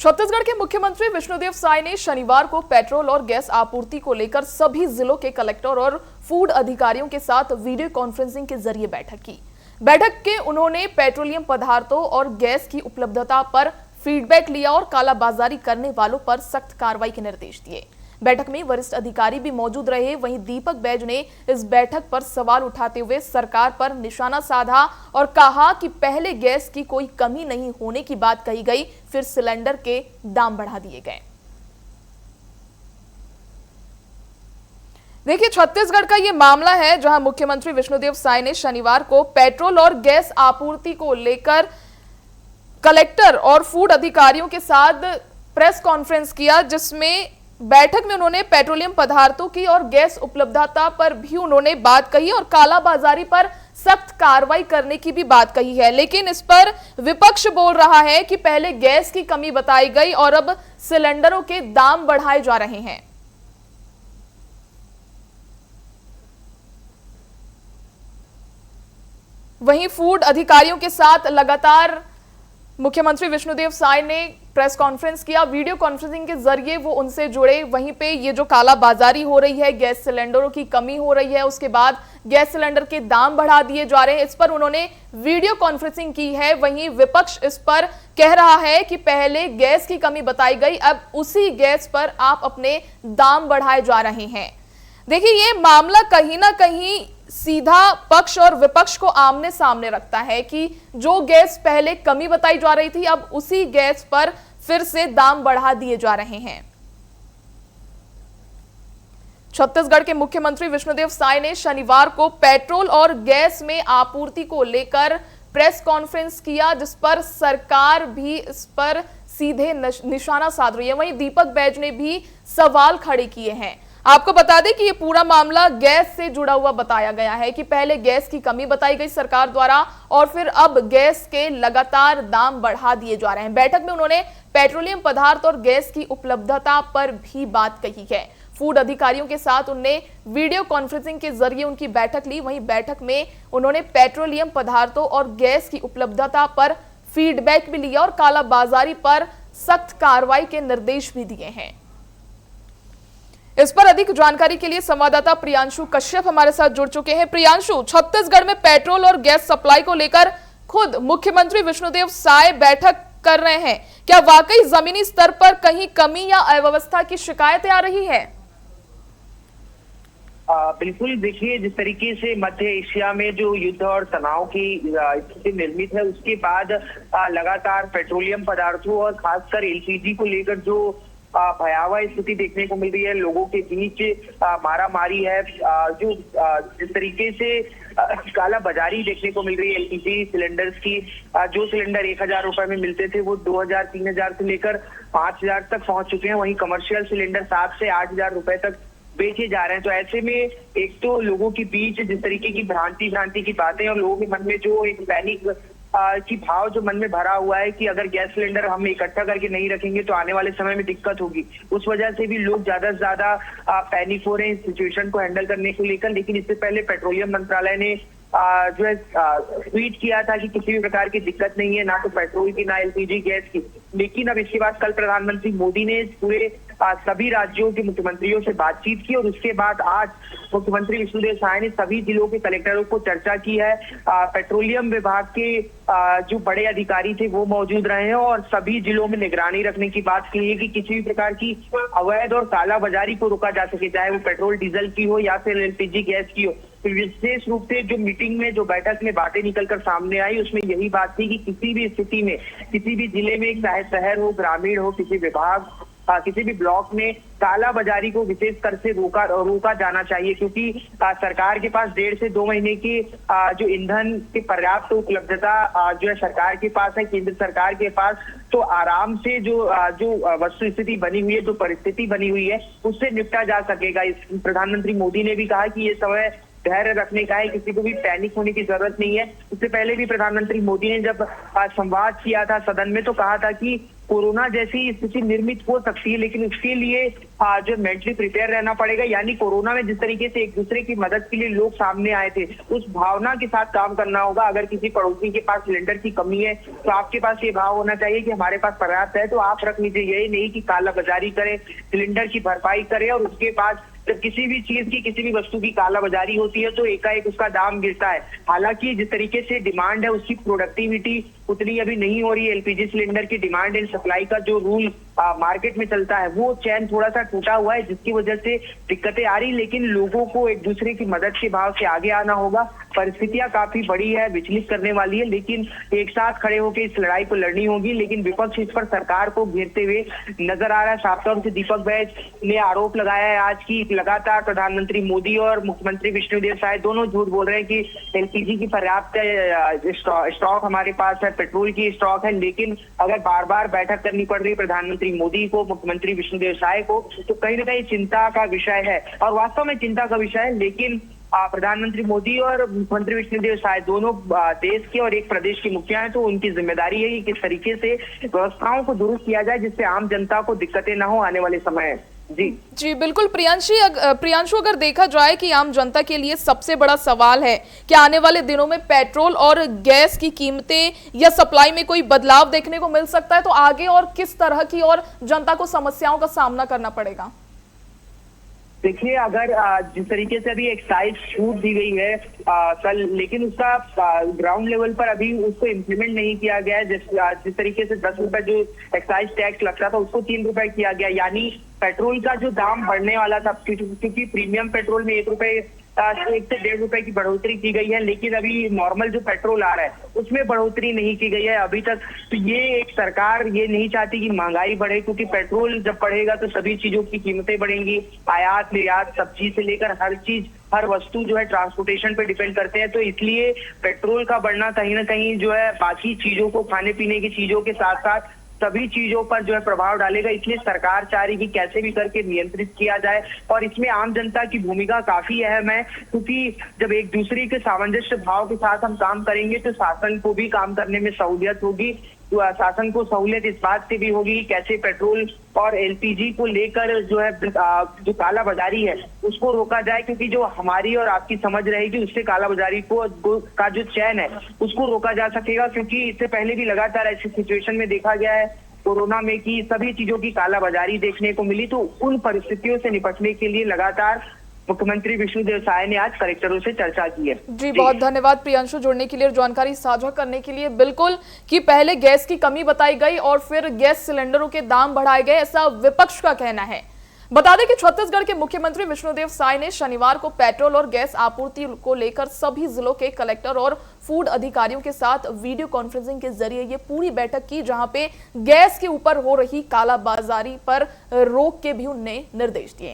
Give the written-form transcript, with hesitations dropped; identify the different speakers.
Speaker 1: छत्तीसगढ़ के मुख्यमंत्री विष्णुदेव साय ने शनिवार को पेट्रोल और गैस आपूर्ति को लेकर सभी जिलों के कलेक्टर और फूड अधिकारियों के साथ वीडियो कॉन्फ्रेंसिंग के जरिए बैठक की। बैठक के उन्होंने पेट्रोलियम पदार्थों और गैस की उपलब्धता पर फीडबैक लिया और कालाबाजारी करने वालों पर सख्त कार्रवाई के निर्देश दिए। बैठक में वरिष्ठ अधिकारी भी मौजूद रहे। वहीं दीपक बैज ने इस बैठक पर सवाल उठाते हुए सरकार पर निशाना साधा और कहा कि पहले गैस की कोई कमी नहीं होने की बात कही गई, फिर सिलेंडर के दाम बढ़ा दिए गए। देखिए, छत्तीसगढ़ का ये मामला है जहां मुख्यमंत्री विष्णुदेव साय ने शनिवार को पेट्रोल और गैस आपूर्ति को लेकर कलेक्टर और फूड अधिकारियों के साथ प्रेस कॉन्फ्रेंस किया, जिसमें बैठक में उन्होंने पेट्रोलियम पदार्थों की और गैस उपलब्धता पर भी उन्होंने बात कही और कालाबाजारी पर सख्त कार्रवाई करने की भी बात कही है। लेकिन इस पर विपक्ष बोल रहा है कि पहले गैस की कमी बताई गई और अब सिलेंडरों के दाम बढ़ाए जा रहे हैं। वहीं फूड अधिकारियों के साथ लगातार मुख्यमंत्री विष्णुदेव साय ने प्रेस कॉन्फ्रेंस किया। वीडियो कॉन्फ्रेंसिंग के जरिए वो उनसे जुड़े। वहीं पे ये जो कालाबाजारी हो रही है, गैस सिलेंडरों की कमी हो रही है, उसके बाद गैस सिलेंडर के दाम बढ़ा दिए जा रहे हैं, इस पर उन्होंने वीडियो कॉन्फ्रेंसिंग की है। वहीं विपक्ष इस पर कह रहा है कि पहले गैस की कमी बताई गई, अब उसी गैस पर आप अपने दाम बढ़ाए जा रहे हैं। देखिए, ये मामला कहीं ना कहीं सीधा पक्ष और विपक्ष को आमने सामने रखता है कि जो गैस पहले कमी बताई जा रही थी, अब उसी गैस पर फिर से दाम बढ़ा दिए जा रहे हैं। छत्तीसगढ़ के मुख्यमंत्री विष्णुदेव साय ने शनिवार को पेट्रोल और गैस में आपूर्ति को लेकर प्रेस कॉन्फ्रेंस किया, जिस पर सरकार भी इस पर सीधे निशाना साध रही है। वहीं दीपक बैज ने भी सवाल खड़े किए हैं। आपको बता दें कि ये पूरा मामला गैस से जुड़ा हुआ बताया गया है कि पहले गैस की कमी बताई गई सरकार द्वारा और फिर अब गैस के लगातार दाम बढ़ा दिए जा रहे हैं। बैठक में उन्होंने पेट्रोलियम पदार्थ और गैस की उपलब्धता पर भी बात कही है। फूड अधिकारियों के साथ उन्होंने वीडियो कॉन्फ्रेंसिंग के जरिए उनकी बैठक ली। वहीं बैठक में उन्होंने पेट्रोलियम पदार्थों और गैस की उपलब्धता पर फीडबैक भी लिया और कालाबाजारी पर सख्त कार्रवाई के निर्देश भी दिए हैं। इस पर अधिक जानकारी के लिए संवाददाता प्रियांशु कश्यप हमारे साथ जुड़ चुके हैं। प्रियांशु, छत्तीसगढ़ में पेट्रोल और गैस सप्लाई को लेकर खुद मुख्यमंत्री विष्णुदेव साय बैठक कर रहे हैं, क्या वाकई जमीनी स्तर पर कहीं कमी या अव्यवस्था की शिकायतें आ रही है?
Speaker 2: बिल्कुल, देखिए, जिस तरीके से मध्य एशिया में जो युद्ध और तनाव की स्थिति निर्मित है, उसके बाद लगातार पेट्रोलियम पदार्थों और खासकर एलपीजी को लेकर जो भयावह स्थिति देखने को मिल रही है, लोगों के बीच मारामारी है, जो जिस तरीके से काला बाजारी देखने को मिल रही है एलपीजी सिलेंडर्स की। जो सिलेंडर 1000 रुपए में मिलते थे वो 2000, 3000 से लेकर 5000 तक पहुंच चुके हैं। वहीं कमर्शियल सिलेंडर 7 से 8000 रुपए तक बेचे जा रहे हैं। तो ऐसे में एक तो लोगों के बीच जिस तरीके की भ्रांति की बातें और लोगों के मन में जो एक पैनिक की भाव जो मन में भरा हुआ है कि अगर गैस सिलेंडर हम इकट्ठा करके नहीं रखेंगे तो आने वाले समय में दिक्कत होगी, उस वजह से भी लोग ज्यादा से ज्यादा पैनिक हो रहे हैं इस सिचुएशन को हैंडल करने को लेकर। लेकिन इससे पहले पेट्रोलियम मंत्रालय ने जो है ट्वीट किया था कि किसी भी प्रकार की दिक्कत नहीं है, ना तो पेट्रोल की ना एलपीजी गैस की। लेकिन अब इसके बाद कल प्रधानमंत्री मोदी ने पूरे सभी राज्यों के मुख्यमंत्रियों से बातचीत की और उसके बाद आज मुख्यमंत्री विष्णुदेव साय ने सभी जिलों के कलेक्टरों को चर्चा की है। पेट्रोलियम विभाग के जो बड़े अधिकारी थे वो मौजूद रहे हैं और सभी जिलों में निगरानी रखने की बात की है कि किसी भी प्रकार की अवैध और कालाबाजारी को रोका जा सके, चाहे वो पेट्रोल डीजल की हो या फिर एलपीजी गैस की हो। तो विशेष रूप से जो मीटिंग में जो बैठक में बातें निकलकर सामने आई, उसमें यही बात थी कि किसी भी स्थिति में, किसी भी जिले में, चाहे शहर हो, ग्रामीण हो, किसी विभाग, किसी भी ब्लॉक में काला बाजारी को विशेष कर से रोका जाना चाहिए, क्योंकि सरकार के पास 1.5 से 2 महीने की जो ईंधन की पर्याप्त उपलब्धता जो है सरकार के पास है, केंद्र सरकार के पास। तो आराम से जो वस्तु स्थिति बनी हुई है, जो परिस्थिति बनी हुई है, उससे निपटा जा सकेगा। प्रधानमंत्री मोदी ने भी कहा कि ये समय धैर्य रखने का है, किसी को भी पैनिक होने की जरूरत नहीं है। इससे पहले भी प्रधानमंत्री मोदी ने जब संवाद किया था सदन में तो कहा था कि कोरोना जैसी स्थिति निर्मित हो सकती है, लेकिन उसके लिए जो मेंटली प्रिपेयर रहना पड़ेगा। यानी कोरोना में जिस तरीके से एक दूसरे की मदद के लिए लोग सामने आए थे, उस भावना के साथ काम करना होगा। अगर किसी पड़ोसी के पास सिलेंडर की कमी है तो आपके पास ये भाव होना चाहिए कि हमारे पास पर्याप्त है तो आप रख लीजिए। यही नहीं कि काला बाजारी करें, सिलेंडर की भरपाई करें और उसके बाद जब किसी भी चीज की, किसी भी वस्तु की कालाबाजारी होती है तो एकाएक उसका दाम गिरता है। हालांकि जिस तरीके से डिमांड है उसकी प्रोडक्टिविटी उतनी अभी नहीं हो रही है। एलपीजी सिलेंडर की डिमांड एंड सप्लाई का जो रूल मार्केट में चलता है वो चैन थोड़ा सा टूटा हुआ है, जिसकी वजह से दिक्कतें आ रही। लेकिन लोगों को एक दूसरे की मदद के भाव से आगे आना होगा। परिस्थितियां काफी बड़ी है, विचलित करने वाली है, लेकिन एक साथ खड़े होकर इस लड़ाई को लड़नी होगी। लेकिन विपक्ष इस पर सरकार को घेरते हुए नजर आ रहा है। साफ तौर से दीपक बैज ने आरोप लगाया है आज की लगातार प्रधानमंत्री मोदी और मुख्यमंत्री विष्णुदेव साय दोनों झूठ बोल रहे हैं कि एलपीजी की पर्याप्त स्टॉक हमारे पास है, पेट्रोल की स्टॉक है। लेकिन अगर बार बार बैठक करनी पड़ रही है प्रधानमंत्री मोदी को, मुख्यमंत्री विष्णुदेव साय को, तो कहीं ना कहीं चिंता का विषय है और वास्तव में चिंता का विषय है। लेकिन प्रधानमंत्री मोदी और मुख्यमंत्री विष्णुदेव साय दोनों देश के और एक प्रदेश के मुखिया हैं, तो उनकी जिम्मेदारी है कि किस तरीके से व्यवस्थाओं को दुरुस्त किया जाए जिससे आम जनता को दिक्कतें ना हो आने वाले समय। जी
Speaker 1: बिल्कुल प्रियांशु, अगर देखा जाए कि आम जनता के लिए सबसे बड़ा सवाल है कि आने वाले दिनों में पेट्रोल और गैस की कीमतें या सप्लाई में कोई बदलाव देखने को मिल सकता है, तो आगे और किस तरह की और जनता को समस्याओं का सामना करना पड़ेगा?
Speaker 2: देखिए, अगर जिस तरीके से अभी एक्साइज छूट दी गई है कल, लेकिन उसका ग्राउंड लेवल पर अभी उसको इम्प्लीमेंट नहीं किया गया है। जिस तरीके से 10 रुपए जो एक्साइज टैक्स लगता था उसको 3 रुपए किया गया। यानी पेट्रोल का जो दाम बढ़ने वाला था, क्योंकि प्रीमियम पेट्रोल में 1 से 1.5 रुपए की बढ़ोतरी की गई है, लेकिन अभी नॉर्मल जो पेट्रोल आ रहा है उसमें बढ़ोतरी नहीं की गई है अभी तक। तो ये एक सरकार ये नहीं चाहती कि महंगाई बढ़े, क्योंकि पेट्रोल जब बढ़ेगा तो सभी चीजों की कीमतें बढ़ेंगी। आयात निर्यात सब्जी से लेकर हर चीज, हर वस्तु जो है ट्रांसपोर्टेशन पे डिपेंड करते हैं। तो इसलिए पेट्रोल का बढ़ना कहीं ना कहीं जो है बाकी चीजों को, खाने पीने की चीजों के साथ साथ सभी चीजों पर जो है प्रभाव डालेगा। इसलिए सरकार चाह रही कि कैसे भी करके नियंत्रित किया जाए और इसमें आम जनता की भूमिका काफी अहम है, क्योंकि जब एक दूसरे के सामंजस्य भाव के साथ हम काम करेंगे तो शासन को भी काम करने में सहूलियत होगी। तो शासन को सहूलियत इस बात से भी होगी कि कैसे पेट्रोल और एलपीजी को लेकर जो है जो काला बाजारी है उसको रोका जाए, क्योंकि जो हमारी और आपकी समझ रहेगी उससे काला बाजारी को का जो चैन है उसको रोका जा सकेगा। क्योंकि इससे पहले भी लगातार ऐसी सिचुएशन में देखा गया है कोरोना में कि सभी चीजों की काला बाजारी देखने को मिली। तो उन परिस्थितियों से निपटने के लिए लगातार मुख्यमंत्री विष्णुदेव साय ने आज कलेक्टरों से चर्चा की है।
Speaker 1: जी बहुत धन्यवाद प्रियांशु, जुड़ने के लिए और जानकारी साझा करने के लिए। बिल्कुल कि पहले गैस की कमी बताई गई और फिर गैस सिलेंडरों के दाम बढ़ाए गए, ऐसा विपक्ष का कहना है। बता दें कि छत्तीसगढ़ के मुख्यमंत्री विष्णुदेव साय ने शनिवार को पेट्रोल और गैस आपूर्ति को लेकर सभी जिलों के कलेक्टर और फूड अधिकारियों के साथ वीडियो कॉन्फ्रेंसिंग के जरिए ये पूरी बैठक की, जहां पे गैस के ऊपर हो रही कालाबाजारी पर रोक के भी उन्हें निर्देश दिए।